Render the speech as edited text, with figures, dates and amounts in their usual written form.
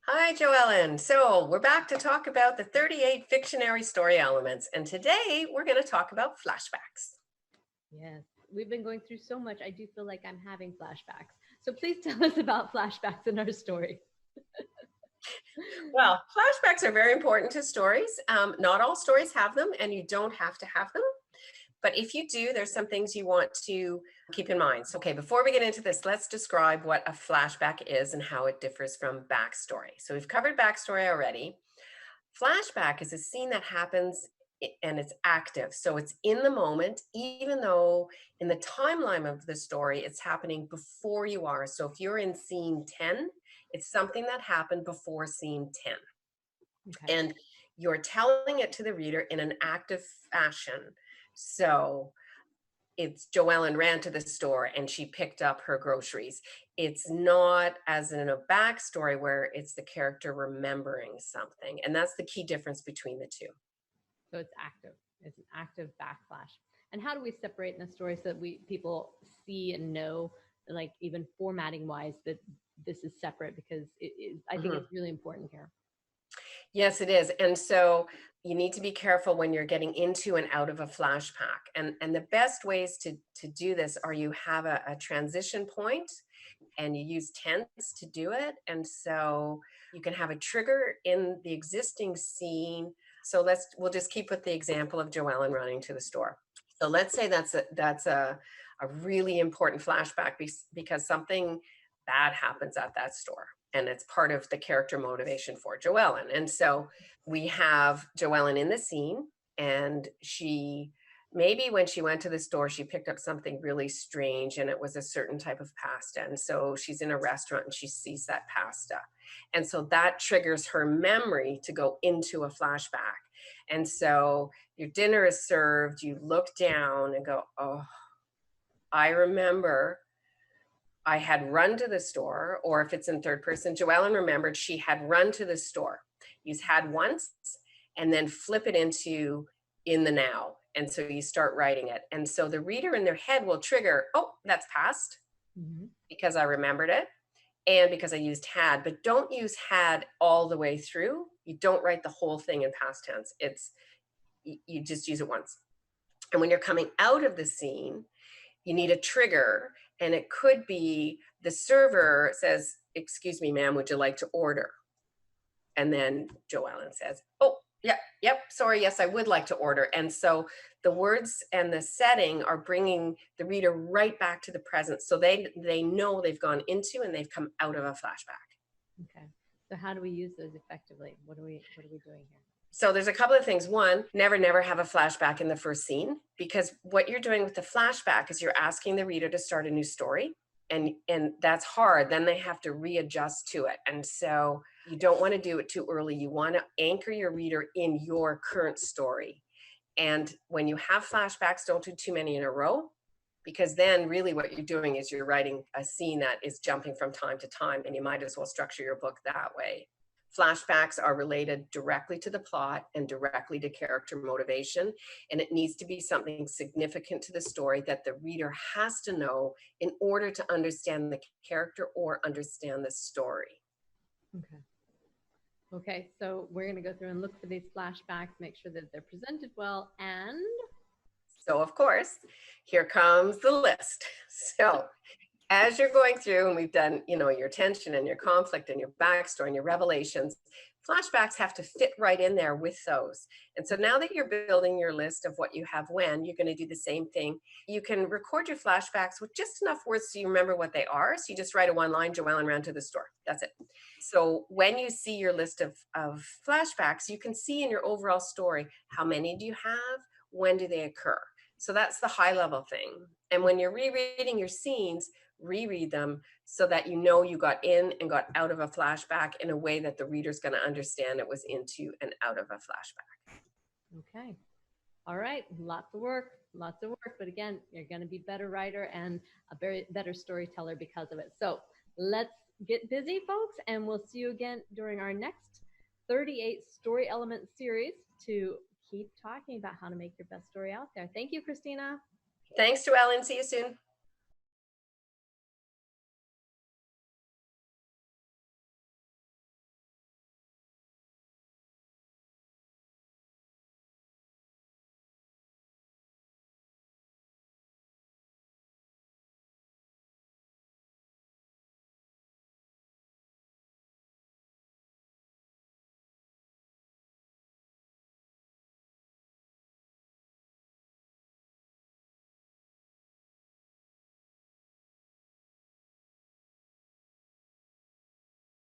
Hi, Joellen. So we're back to talk about the 38 Fictionary story elements, and today we're going to talk about flashbacks. Yes, we've been going through so much. I do feel like I'm having flashbacks. So please tell us about flashbacks in our story. Well, flashbacks are very important to stories. Not all stories have them, and you don't have to have them. But if you do, there's some things you want to keep in mind. So, okay, before we get into this, let's describe what a flashback is and how it differs from backstory. So we've covered backstory already. Flashback is a scene that happens and it's active. So it's in the moment, even though in the timeline of the story, it's happening before you are. So if you're in scene 10, it's something that happened before scene 10. Okay. And you're telling it to the reader in an active fashion. So it's Joellen ran to the store and she picked up her groceries. It's not as in a backstory where it's the character remembering something. And that's the key difference between the two. So it's active. It's an active backflash. And how do we separate in the story so that people see and know, like even formatting wise, that this is separate because it is, I think it's really important here. Yes, it is. And so you need to be careful when you're getting into and out of a flashback. And the best ways to do this are you have a transition point and you use tense to do it. And so you can have a trigger in the existing scene. So we'll just keep with the example of Joellen running to the store. So let's say that's a really important flashback because something bad happens at that store. And it's part of the character motivation for Joellen. And so we have Joellen in the scene, and maybe when she went to the store, she picked up something really strange, and it was a certain type of pasta. And so she's in a restaurant and she sees that pasta. And so that triggers her memory to go into a flashback. And so your dinner is served, you look down and go, oh, I remember I had run to the store, or if it's in third person, Joellen remembered she had run to the store. Use had once and then flip it into in the now. And so you start writing it. And so the reader in their head will trigger, oh, that's past because I remembered it and because I used had, but don't use had all the way through. You don't write the whole thing in past tense. You just use it once. And when you're coming out of the scene, you need a trigger, and it could be the server says, excuse me, ma'am, would you like to order? And then Joellen says, oh, yeah, yep, sorry, yes, I would like to order. And so the words and the setting are bringing the reader right back to the present. So they know they've gone into and they've come out of a flashback. Okay. So how do we use those effectively? What are we doing here? So there's a couple of things. One, never have a flashback in the first scene, because what you're doing with the flashback is you're asking the reader to start a new story. And that's hard. Then they have to readjust to it. And so you don't want to do it too early. You want to anchor your reader in your current story. And when you have flashbacks, don't do too many in a row, because then really what you're doing is you're writing a scene that is jumping from time to time, and you might as well structure your book that way. Flashbacks are related directly to the plot and directly to character motivation, and it needs to be something significant to the story that the reader has to know in order to understand the character or understand the story. Okay. Okay, so we're going to go through and look for these flashbacks, make sure that they're presented well, and... So, of course, here comes the list. So as you're going through, and we've done, your tension and your conflict and your backstory and your revelations, flashbacks have to fit right in there with those. And so now that you're building your list of what you have when, you're going to do the same thing. You can record your flashbacks with just enough words so you remember what they are. So you just write a one line, Joellen ran to the store. That's it. So when you see your list of flashbacks, you can see in your overall story, how many do you have? When do they occur? So that's the high level thing. And when you're rereading your scenes, reread them so that you know you got in and got out of a flashback in a way that the reader's going to understand it was into and out of a flashback. Okay. All right. Lots of work. But again, you're going to be a better writer and a better storyteller because of it. So let's get busy, folks, and we'll see you again during our next 38 story element series to keep talking about how to make your best story out there. Thank you, Christina. Thanks, Joellen. See you soon.